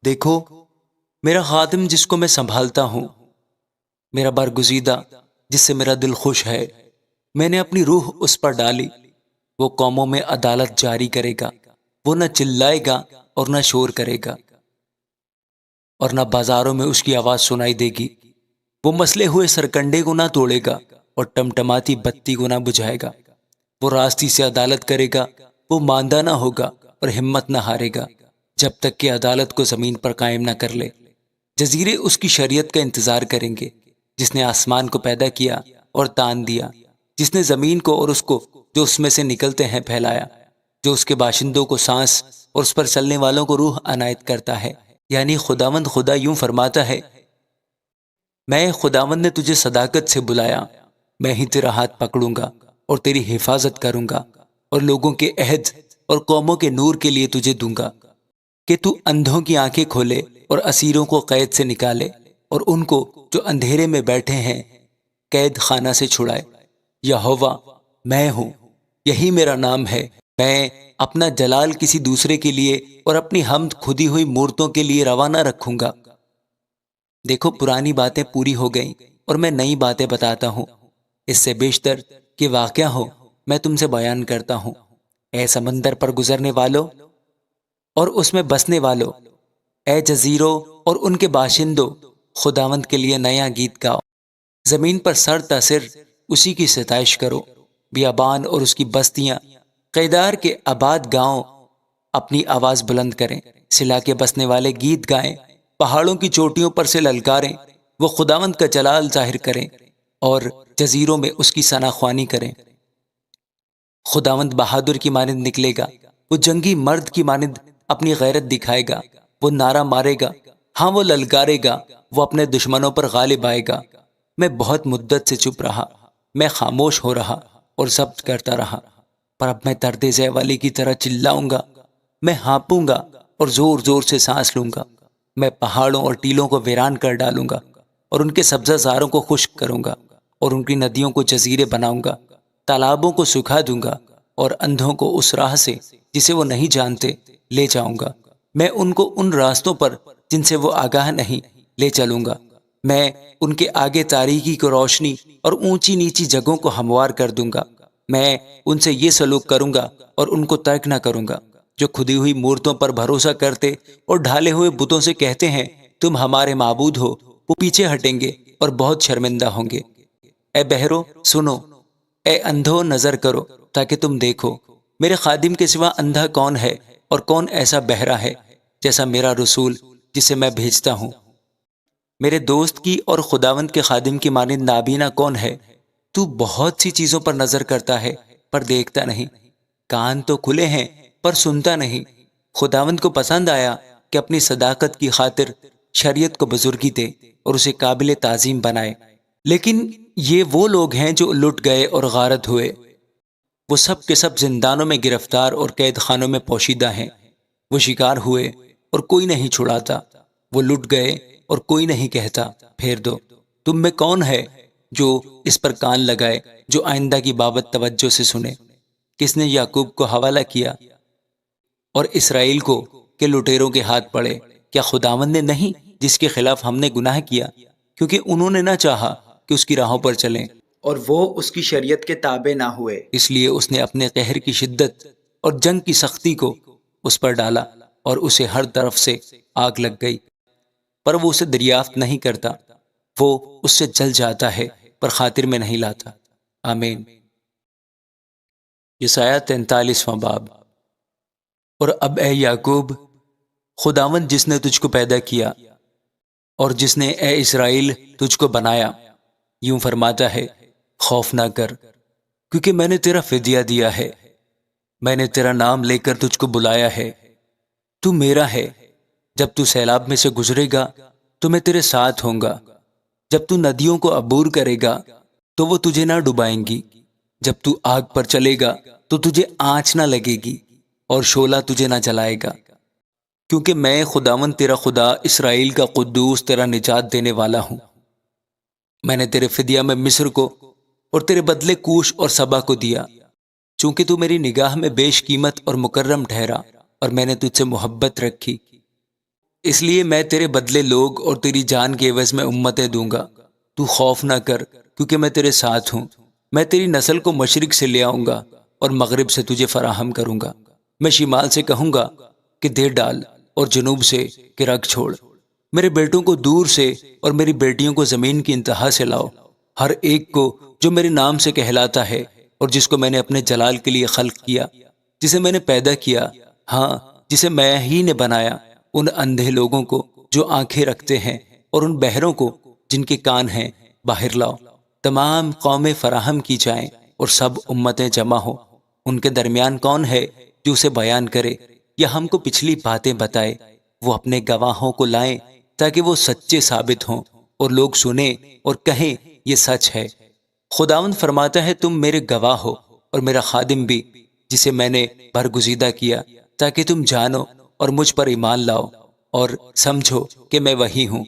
دیکھو، میرا خادم جس کو میں سنبھالتا ہوں، میرا برگزیدہ جس سے میرا دل خوش ہے، میں نے اپنی روح اس پر ڈالی۔ وہ قوموں میں عدالت جاری کرے گا، وہ نہ چلائے گا اور نہ شور کرے گا، اور نہ بازاروں میں اس کی آواز سنائی دے گی۔ وہ مسلے ہوئے سرکنڈے کو نہ توڑے گا اور ٹمٹماتی بتی کو نہ بجھائے گا۔ وہ راستی سے عدالت کرے گا، وہ ماندہ نہ ہوگا اور ہمت نہ ہارے گا، جب تک کہ عدالت کو زمین پر قائم نہ کر لے۔ جزیرے اس کی شریعت کا انتظار کریں گے، جس نے آسمان کو پیدا کیا اور تان دیا، جس نے زمین کو اور اس کو جو اس میں سے نکلتے ہیں پھیلایا، جو اس کے باشندوں کو سانس اور اس پر چلنے والوں کو روح عنایت کرتا ہے۔ یعنی خداوند خدا یوں فرماتا ہے، میں خداوند نے تجھے صداقت سے بلایا، میں ہی تیرا ہاتھ پکڑوں گا اور تیری حفاظت کروں گا، اور لوگوں کے عہد اور قوموں کے نور کے لیے تجھے دوں گا، کہ تو اندھوں کی آنکھیں کھولے اور اسیروں کو قید سے نکالے، اور ان کو جو اندھیرے میں بیٹھے ہیں قید خانہ سے چھڑائے۔ یہوہ میں ہوں، یہی میرا نام ہے۔ میں اپنا جلال کسی دوسرے کے لیے اور اپنی حمد کھدی ہوئی مورتوں کے لیے روا نہ رکھوں گا۔ دیکھو، پرانی باتیں پوری ہو گئیں اور میں نئی باتیں بتاتا ہوں۔ اس سے بیشتر کہ واقعہ ہو میں تم سے بیان کرتا ہوں۔ اے سمندر پر گزرنے والو اور اس میں بسنے والو، اے جزیروں اور ان کے باشندوں، خداوند کے لیے نیا گیت گاؤ۔ زمین پر سر تسر اسی کی ستائش کرو۔ بیابان اور اس کی بستیاں، قیدار کے آباد گاؤں اپنی آواز بلند کریں۔ سلا کے بسنے والے گیت گائیں، پہاڑوں کی چوٹیوں پر سے للکاریں۔ وہ خداوند کا جلال ظاہر کریں اور جزیروں میں اس کی ثنا خوانی کریں۔ خداوند بہادر کی مانند نکلے گا، وہ جنگی مرد کی مانند اپنی غیرت دکھائے گا۔ وہ نعرہ مارے گا، ہاں وہ للکارے گا، وہ اپنے دشمنوں پر غالب آئے گا۔ میں بہت مدت سے چپ رہا، میں خاموش ہو رہا اور ضبط کرتا رہا، پر اب میں درد ذے والی کی طرح چلاؤں گا۔ میں ہانپوں گا اور زور زور سے سانس لوں گا۔ میں پہاڑوں اور ٹیلوں کو ویران کر ڈالوں گا اور ان کے سبزہ زاروں کو خشک کروں گا، اور ان کی ندیوں کو جزیرے بناؤں گا۔ تالابوں کو سکھا دوں گا اور اندھوں کو اس راہ سے جسے وہ نہیں جانتے لے جاؤں گا۔ میں ان کو ان راستوں پر جن سے وہ آگاہ نہیں لے چلوں گا۔ میں ان کے آگے تاریکی کو روشنی اور اونچی نیچی جگہوں کو ہموار کر دوں گا۔ میں ان سے یہ سلوک کروں گا اور ان کو ترک نہ کروں گا، جو کھدی ہوئی مورتوں پر بھروسہ کرتے اور ڈھالے ہوئے بتوں سے کہتے ہیں تم ہمارے معبود ہو۔ وہ پیچھے ہٹیں گے اور بہت شرمندہ ہوں گے۔ اے بہرو سنو، اے اندھو نظر کرو تاکہ تم دیکھو۔ میرے خادم کے سوا اندھا کون ہے اور کون ایسا بہرا ہے جیسا میرا رسول جسے میں بھیجتا ہوں؟ میرے دوست کی اور خداوند کے خادم کی مانند نابینا کون ہے؟ تو بہت سی چیزوں پر نظر کرتا ہے پر دیکھتا نہیں، کان تو کھلے ہیں پر سنتا نہیں۔ خداوند کو پسند آیا کہ اپنی صداقت کی خاطر شریعت کو بزرگی دے اور اسے قابل تعظیم بنائے۔ لیکن یہ وہ لوگ ہیں جو لٹ گئے اور غارت ہوئے، وہ سب کے سب زندانوں میں گرفتار اور قید خانوں میں پوشیدہ ہیں۔ وہ شکار ہوئے اور کوئی نہیں چھڑاتا، وہ لٹ گئے اور کوئی نہیں کہتا پھیر دو۔ تم میں کون ہے جو اس پر کان لگائے، جو آئندہ کی بابت توجہ سے سنے؟ کس نے یعقوب کو حوالہ کیا اور اسرائیل کو کہ لٹیروں کے ہاتھ پڑے؟ کیا خداوند نے نہیں جس کے خلاف ہم نے گناہ کیا؟ کیونکہ انہوں نے نہ چاہا کہ اس کی راہوں پر چلیں، اور وہ اس کی شریعت کے تابع نہ ہوئے۔ اس لیے اس نے اپنے قہر کی شدت اور جنگ کی سختی کو اس پر ڈالا، اور اسے ہر طرف سے آگ لگ گئی، پر وہ اسے دریافت نہیں کرتا۔ وہ اس سے جل جاتا ہے پر خاطر میں نہیں لاتا۔ آمین۔ یسایہ 43واں باب۔ اور اب اے یعقوب، خداوند جس نے تجھ کو پیدا کیا اور جس نے اے اسرائیل تجھ کو بنایا، یوں فرماتا ہے، خوف نہ کر، کیونکہ میں نے تیرا فدیہ دیا ہے، میں نے تیرا نام لے کر تجھ کو بلایا ہے۔ تو میرا ہے۔ جب تو سیلاب میں سے گزرے گا تو میں تیرے ساتھ ہوں گا۔ جب تو ندیوں کو عبور کرے گا تو وہ تجھے نہ ڈبائیں گی۔ جب تو آگ پر چلے گا تو تجھے آنچ نہ لگے گی اور شعلہ تجھے نہ جلائے گا، کیونکہ میں خداوند تیرا خدا، اسرائیل کا قدوس، تیرا نجات دینے والا ہوں۔ میں نے تیرے فدیہ میں مصر کو اور تیرے بدلے کوش اور سبا کو دیا، چونکہ تو میری نگاہ میں بیش قیمت اور مکرم ٹھہرا، اور میں نے تجھ سے محبت رکھی۔ اس لیے میں تیرے بدلے لوگ اور تیری جان کے عوض میں امتیں دوں گا۔ تو خوف نہ کر، کیونکہ میں تیرے ساتھ ہوں۔ میں تیری نسل کو مشرق سے لے آؤں گا اور مغرب سے تجھے فراہم کروں گا۔ میں شمال سے کہوں گا کہ دے ڈال، اور جنوب سے کہ رکھ چھوڑ۔ میرے بیٹوں کو دور سے اور میری بیٹیوں کو زمین کی انتہا سے لاؤ، ہر ایک کو جو میرے نام سے کہلاتا ہے اور جس کو میں نے اپنے جلال کے لیے خلق کیا، جسے میں نے پیدا کیا، ہاں جسے میں ہی نے بنایا۔ ان اندھے لوگوں کو جو آنکھیں رکھتے ہیں اور ان بہروں کو جن کے کان ہیں باہر لاؤ۔ تمام قومیں فراہم کی جائیں اور سب امتیں جمع ہو۔ ان کے درمیان کون ہے جو اسے بیان کرے یا ہم کو پچھلی باتیں بتائے؟ وہ اپنے گواہوں کو لائیں تاکہ وہ سچے ثابت ہوں اور لوگ سنیں اور کہیں یہ سچ ہے۔ خداوند فرماتا ہے تم میرے گواہ ہو اور میرا خادم بھی، جسے میں نے برگزیدہ کیا تاکہ تم جانو اور مجھ پر ایمان لاؤ اور سمجھو کہ میں وہی ہوں۔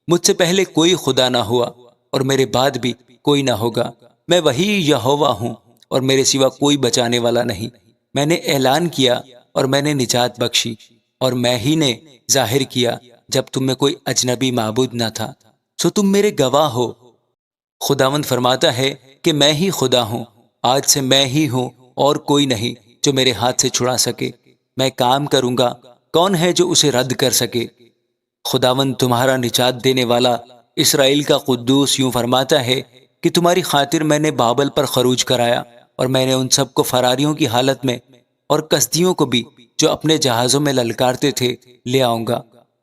مجھ سے پہلے کوئی خدا نہ ہوا اور میرے بعد بھی کوئی نہ ہوگا۔ میں وہی یہوہ ہوں اور میرے سوا کوئی بچانے والا نہیں۔ میں نے اعلان کیا اور میں نے نجات بخشی، اور میں ہی نے ظاہر کیا جب تم میں کوئی اجنبی معبود نہ تھا۔ سو تم میرے گواہ ہو۔ خداوند فرماتا ہے کہ میں ہی خدا ہوں، آج سے میں ہی ہوں اور کوئی نہیں جو میرے ہاتھ سے چھڑا سکے۔ میں کام کروں گا، کون ہے جو اسے رد کر سکے؟ خداوند تمہارا نجات دینے والا، اسرائیل کا قدوس یوں فرماتا ہے کہ تمہاری خاطر میں نے بابل پر خروج کرایا، اور میں نے ان سب کو فراریوں کی حالت میں اور کسدیوں کو بھی جو اپنے جہازوں میں للکارتے تھے لے آؤں گا۔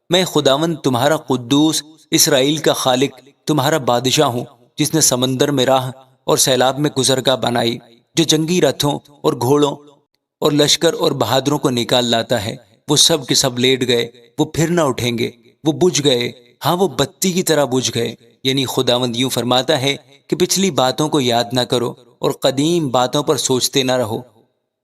میں خداوند تمہارا قدوس، اسرائیل کا خالق، تمہارا بادشاہ ہوں، جس نے سمندر میں راہ اور سیلاب میں گزرگاہ بنائی، جو جنگی رتھوں اور گھوڑوں اور لشکر اور بہادروں کو نکال لاتا ہے۔ وہ سب کے سب لیٹ گئے، وہ پھر نہ اٹھیں گے، وہ بجھ گئے، ہاں وہ بتی کی طرح بجھ گئے۔ یعنی خداوند یوں فرماتا ہے کہ پچھلی باتوں کو یاد نہ کرو اور قدیم باتوں پر سوچتے نہ رہو۔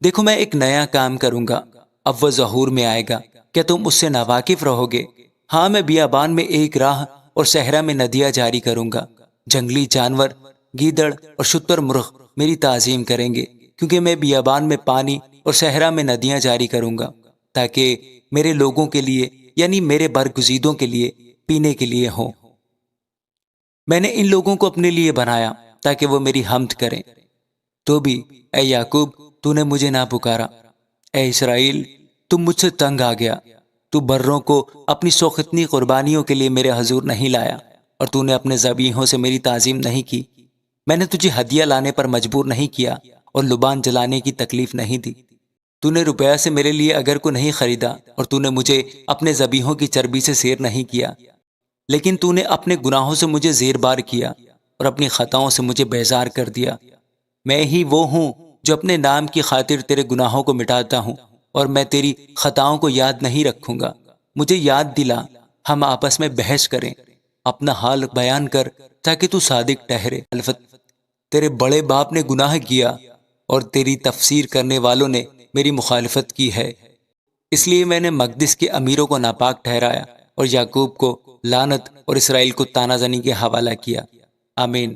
دیکھو میں ایک نیا کام کروں گا، اب وہ ظہور میں آئے گا، کیا تم اس سے ناواقف رہو گے؟ ہاں میں بیابان میں ایک راہ اور صحرا میں ندیاں جاری کروں گا۔ جنگلی جانور، گیدڑ اور شتر مرغ میری تعظیم کریں گے، کیونکہ میں بیابان میں پانی اور صحرا میں ندیاں جاری کروں گا، تاکہ میرے لوگوں کے لیے یعنی میرے برگزیدوں کے لیے پینے کے لیے ہوں۔ میں نے ان لوگوں کو اپنے لیے بنایا تاکہ وہ میری حمد کریں۔ تو بھی اے یعقوب تو نے مجھے نہ پکارا، اے اسرائیل تم مجھ سے تنگ آ گیا۔ تو بروں کو اپنی سوختنی قربانیوں کے لیے میرے حضور نہیں لایا، اور تو نے اپنے ذبیحوں سے میری تعظیم نہیں کی۔ میں نے تجھے ہدیہ لانے پر مجبور نہیں کیا اور لبان جلانے کی تکلیف نہیں دی۔ تو نے روپیہ سے میرے لیے اگر کو نہیں خریدا، اور تو نے مجھے اپنے ذبیحوں کی چربی سے سیر نہیں کیا، لیکن تو نے اپنے گناہوں سے مجھے زیر بار کیا اور اپنی خطاؤں سے مجھے بیزار کر دیا۔ میں ہی وہ ہوں جو اپنے نام کی خاطر تیرے گناہوں کو مٹاتا ہوں، اور میں تیری خطاؤں کو یاد نہیں رکھوں گا۔ مجھے یاد دلا، ہم آپس میں بحث کریں، اپنا حال بیان کر تاکہ تو صادق ٹھہرے۔ الفت تیرے بڑے باپ نے گناہ کیا اور تیری تفسیر کرنے والوں نے میری مخالفت کی ہے، اس لیے میں نے مقدس کے امیروں کو ناپاک ٹھہرایا اور یعقوب کو لعنت اور اسرائیل کو طعنہ زنی کے حوالہ کیا۔ آمین۔